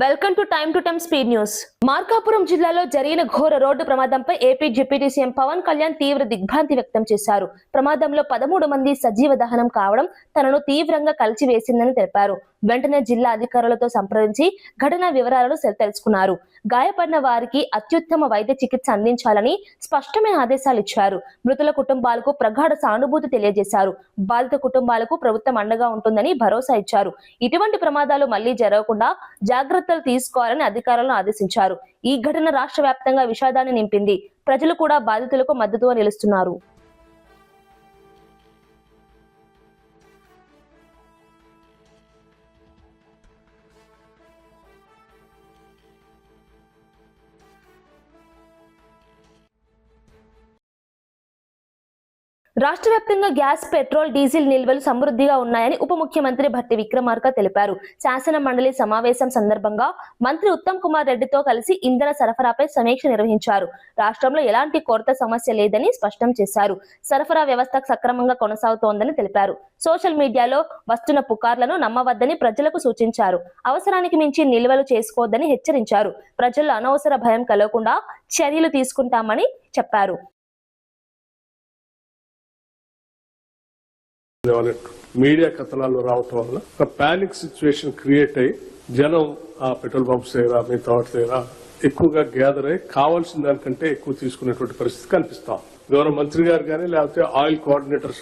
Welcome to Time Speed News. Markapuram జిల్లాలో జరిగిన ఘోర రోడ్డు ప్రమాదంపై AP deputy CM Pawan Kalyan తీవ్ర దిగ్భ్రాంతి వ్యక్తం చేశారు. ప్రమాదంలో 13 మంది సజీవ దహనం కావడం తనను తీవ్రంగా కలిచివేసిందని తెలిపారు. వెంటనే జిల్లా అధికారులతో సంప్రదించి ఘటన వివరాలను తెలుసుకున్నారు. గాయపడిన వారికి అత్యుత్తమ వైద్య చికిత్స అందించాలని స్పష్టమైన ఆదేశాలు ఇచ్చారు. మృతుల కుటుంబాలకు ప్రగాఢ సానుభూతి తెలియజేశారు. బాధిత కుటుంబాలకు ప్రభుత్వం అండగా ఉంటుందని భరోసా ఇచ్చారు. ఇటువంటి ప్రమాదాలు మళ్లీ జరగకుండా జాగ్రత్తలు తీసుకోవాలని అధికారులను ఆదేశించారు. ఈ ఘటన రాష్ట్ర వ్యాప్తంగా విషాదాన్ని నింపింది. ప్రజలు కూడా బాధితులకు మద్దతుగా నిలుస్తున్నారు. రాష్ట్ర వ్యాప్తంగా గ్యాస్, పెట్రోల్, డీజిల్ నిల్వలు సమృద్ధిగా ఉన్నాయని ఉప ముఖ్యమంత్రి భట్టి విక్రమార్క తెలిపారు. శాసన మండలి సమావేశం సందర్భంగా మంత్రి ఉత్తమ్ కుమార్ రెడ్డితో కలిసి ఇంధన సరఫరాపై సమీక్ష నిర్వహించారు. రాష్ట్రంలో ఎలాంటి కొరత సమస్య లేదని స్పష్టం చేశారు. సరఫరా వ్యవస్థ సక్రమంగా కొనసాగుతోందని తెలిపారు. సోషల్ మీడియాలో వస్తున్న పుకార్లను నమ్మవద్దని ప్రజలకు సూచించారు. అవసరానికి మించి నిల్వలు చేసుకోవద్దని హెచ్చరించారు. ప్రజల్లో అనవసర భయం కలగకుండా చర్యలు తీసుకుంటామని చెప్పారు. మీడియా కథనాలు రావటం వల్ల ఒక పానిక్ సిచ్యువేషన్ క్రియేట్ అయ్యి జనం ఆ పెట్రోల్ పంప్స్ దగ్గర మిగతా వాటి దగ్గర ఎక్కువగా గ్యాదర్ అయ్యి కావాల్సిన దానికంటే ఎక్కువ తీసుకునేటువంటి పరిస్థితి కనిపిస్తాం. గౌరవ మంత్రి గారు కానీ లేకపోతే ఆయిల్ కోఆర్డినేటర్స్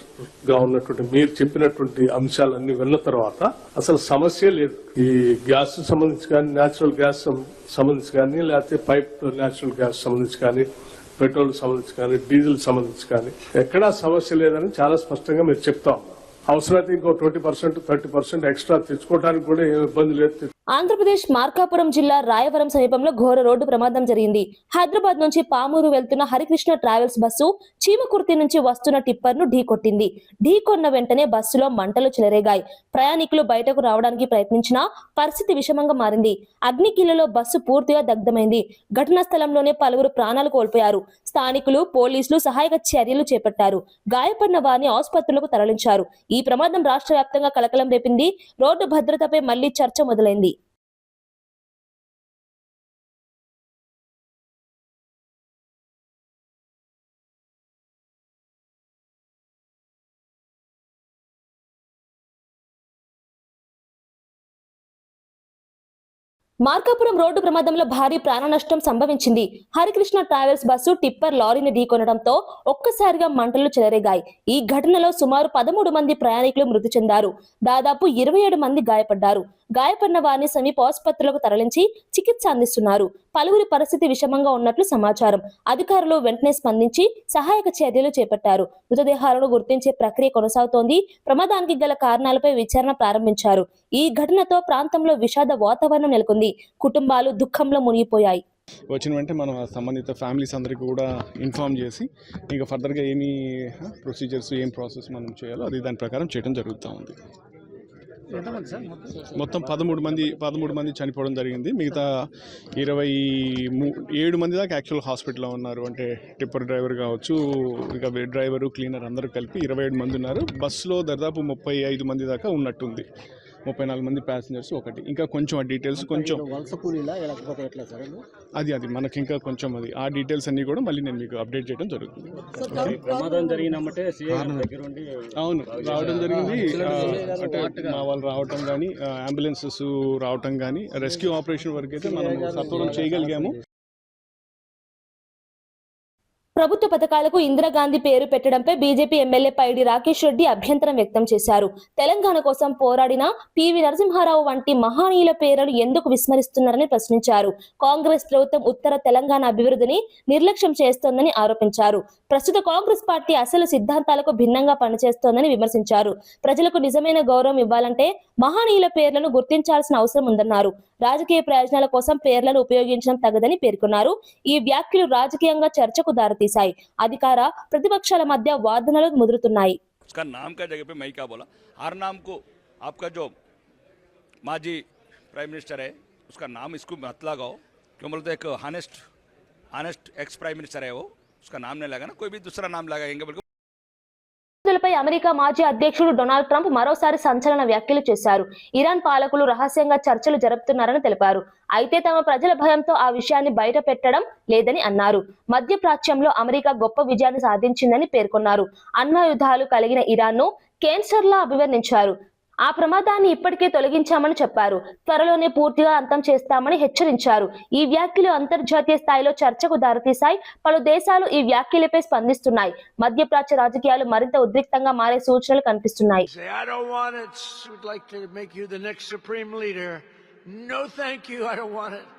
గా ఉన్నటువంటి మీరు చెప్పినటువంటి అంశాలన్నీ విన్న తర్వాత అసలు సమస్య లేదు. ఈ గ్యాస్ సంబంధించి కానీ, న్యాచురల్ గ్యాస్ సంబంధించి కానీ, లేకపోతే పైప్ న్యాచురల్ గ్యాస్ సంబంధించి కానీ, పెట్రోల్ సంబంధించి కానీ, డీజిల్ సంబంధించి కానీ ఎక్కడా సమస్య లేదని చాలా స్పష్టంగా మీరు చెప్తాం. అవసరమైతే ఇంకో 20%, 30% ఎక్స్ట్రా తెచ్చుకోవడానికి కూడా ఏం ఇబ్బంది లేదు. ఆంధ్రప్రదేశ్ మార్కాపురం జిల్లా రాయవరం సమీపంలో ఘోర రోడ్డు ప్రమాదం జరిగింది. హైదరాబాద్ నుంచి పామూరు వెళ్తున్న హరికృష్ణ ట్రావెల్స్ బస్సు చీమకుర్తి నుంచి వస్తున్న టిప్పర్ ను ఢీకొట్టింది. ఢీకొన్న వెంటనే బస్సులో మంటలు చెలరేగాయి. ప్రయాణికులు బయటకు రావడానికి ప్రయత్నించినా పరిస్థితి విషమంగా మారింది. అగ్నికీలలో బస్సు పూర్తిగా దగ్ధమైంది. ఘటనా స్థలంలోనే పలువురు ప్రాణాలు కోల్పోయారు. స్థానికులు, పోలీసులు సహాయక చర్యలు చేపట్టారు. గాయపడిన వారిని ఆసుపత్రులకు తరలించారు. ఈ ప్రమాదం రాష్ట్ర వ్యాప్తంగా కలకలం రేపింది. రోడ్డు భద్రతపై మళ్లీ చర్చ మొదలైంది. మార్కాపురం రోడ్డు ప్రమాదంలో భారీ ప్రాణ నష్టం సంభవించింది. హరికృష్ణ ట్రావెల్స్ బస్సు టిప్పర్ లారీని ఢీకొనడంతో ఒక్కసారిగా మంటలు చెలరేగాయి. ఈ ఘటనలో సుమారు 13 మంది ప్రయాణికులు మృతి చెందారు. దాదాపు 27 మంది గాయపడ్డారు. గాయపడిన వారిని సమీప ఆసుపత్రులకు తరలించి చికిత్స అందిస్తున్నారు. పలువురి పరిస్థితి విషమంగా ఉన్నట్లు సమాచారం. అధికారులు వెంటనే స్పందించి సహాయక చర్యలు చేపట్టారు. మృతదేహాలను గుర్తించే ప్రక్రియ కొనసాగుతోంది. ప్రమాదానికి గల కారణాలపై విచారణ ప్రారంభించారు. ఈ ఘటనతో ప్రాంతంలో విషాద వాతావరణం నెలకొంది. కుటుంబాలు దుఃఖంలో మునిగిపోయాయి. వచ్చిన వెంటనే మనం సంబంధిత ఫ్యామిలీస్ అందరికీ కూడా ఇన్ఫార్మ్ చేసి ఇంకా ఫర్దర్గా ఏమి ప్రొసీజర్స్, ఏం ప్రాసెస్ మనం చేయాలో అది దాని ప్రకారం చేయడం జరుగుతూ ఉంది. మొత్తం 13 మంది చనిపోవడం జరిగింది. మిగతా 27 మంది దాకా యాక్చువల్ హాస్పిటల్లో ఉన్నారు. అంటే టిప్పర్ డ్రైవర్ కావచ్చు, ఇంకా డ్రైవరు, క్లీనర్ అందరూ కలిపి 27 మంది ఉన్నారు. బస్సులో దాదాపు 35 మంది దాకా ఉన్నట్టుంది. 34 మంది ప్యాసింజర్స్ ఒకటి. ఇంకా కొంచెం ఆ డీటెయిల్స్ కొంచెం అది మనకి ఇంకా కొంచెం ఆ డీటెయిల్స్ అన్ని కూడా మళ్ళీ నేను మీకు అప్డేట్ చేయడం జరుగుతుంది. అవును, రావడం జరిగింది. అంటే మా వాళ్ళు రావటం కానీ, అంబులెన్సెస్ రావటం కానీ, రెస్క్యూ ఆపరేషన్ వరకు అయితే మనం సత్వరం చేయగలిగాము. ప్రభుత్వ పథకాలకు ఇందిరాగాంధీ పేరు పెట్టడంపై బీజేపీ ఎమ్మెల్యే పైడి రాకేష్ రెడ్డి అభ్యంతరం వ్యక్తం చేశారు. తెలంగాణ కోసం పోరాడిన పివి నరసింహారావు వంటి మహనీయుల పేర్లను ఎందుకు విస్మరిస్తున్నారని ప్రశ్నించారు. కాంగ్రెస్ ప్రభుత్వం ఉత్తర తెలంగాణ అభివృద్ధిని నిర్లక్ష్యం చేస్తోందని ఆరోపించారు. ప్రస్తుత కాంగ్రెస్ పార్టీ అసలు సిద్ధాంతాలకు భిన్నంగా పనిచేస్తోందని విమర్శించారు. ప్రజలకు నిజమైన గౌరవం ఇవ్వాలంటే మహనీయుల పేర్లను గుర్తించాల్సిన అవసరం ఉందన్నారు. రాజకీయ ప్రయోజనాల కోసం పేర్లను ఉపయోగించడం తగదని పేర్కొన్నారు. ఈ వ్యాఖ్యలు రాజకీయంగా చర్చకు దారితీశాయి. అధికార ప్రతిపక్షాల మధ్య వాదనలు ముదురుతున్నాయి. उसका नाम का जगह पे मैं क्या बोला, हर नाम को आपका जो माजी प्राइम मिनिस्टर है उसका नाम इसको मत लगाओ. क्यों बोलते एक हानेस्ट एक्स प्राइम मिनिस्टर है वो, उसका नाम नहीं लगाना, कोई भी दूसरा नाम लगाएंगे. వ్యాఖ్యలపై అమెరికా మాజీ అధ్యక్షుడు డొనాల్డ్ ట్రంప్ మరోసారి సంచలన వ్యాఖ్యలు చేశారు. ఇరాన్ పాలకులు రహస్యంగా చర్చలు జరుపుతున్నారని తెలిపారు. అయితే తమ ప్రజల భయంతో ఆ విషయాన్ని బయట పెట్టడం లేదని అన్నారు. మధ్యప్రాచ్యంలో అమెరికా గొప్ప విజయాన్ని సాధించిందని పేర్కొన్నారు. అణ్వాయుధాలు కలిగిన ఇరాన్ను కేన్సర్లా అభివర్ణించారు. ఆ ప్రమాదాన్ని ఇప్పటికే తొలగించామని చెప్పారు. త్వరలోనే పూర్తిగా అంతం చేస్తామని హెచ్చరించారు. ఈ వ్యాఖ్యలు అంతర్జాతీయ స్థాయిలో చర్చకు దారితీశాయి. పలు దేశాలు ఈ వ్యాఖ్యలపై స్పందిస్తున్నాయి. మధ్యప్రాచ్య రాజకీయాలు మరింత ఉద్రిక్తంగా మారే సూచనలు కనిపిస్తున్నాయి. I don't want it. Would like to make you the next supreme leader. No, thank you. I don't want it.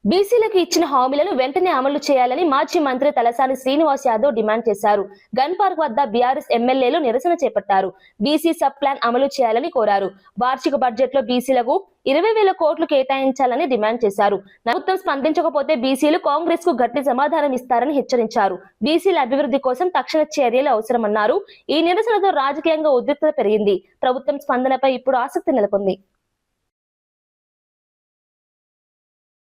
బీసీలకు ఇచ్చిన హామీలను వెంటనే అమలు చేయాలని మాజీ మంత్రి తలసాని శ్రీనివాస్ యాదవ్ డిమాండ్ చేశారు. గన్ పార్క్ వద్ద బీఆర్ఎస్ ఎమ్మెల్యేలు నిరసన చేపట్టారు. బీసీ సబ్ ప్లాన్ అమలు చేయాలని కోరారు. వార్షిక బడ్జెట్ లో బీసీలకు 20,000 కోట్లు కేటాయించాలని డిమాండ్ చేశారు. ప్రభుత్వం స్పందించకపోతే బీసీలు కాంగ్రెస్ కు గట్టి సమాధానం ఇస్తారని హెచ్చరించారు. బీసీల అభివృద్ధి కోసం తక్షణ చర్యలు అవసరమన్నారు. ఈ నిరసనతో రాజకీయంగా ఉద్రిక్తత పెరిగింది. ప్రభుత్వం స్పందనపై ఇప్పుడు ఆసక్తి నెలకొంది.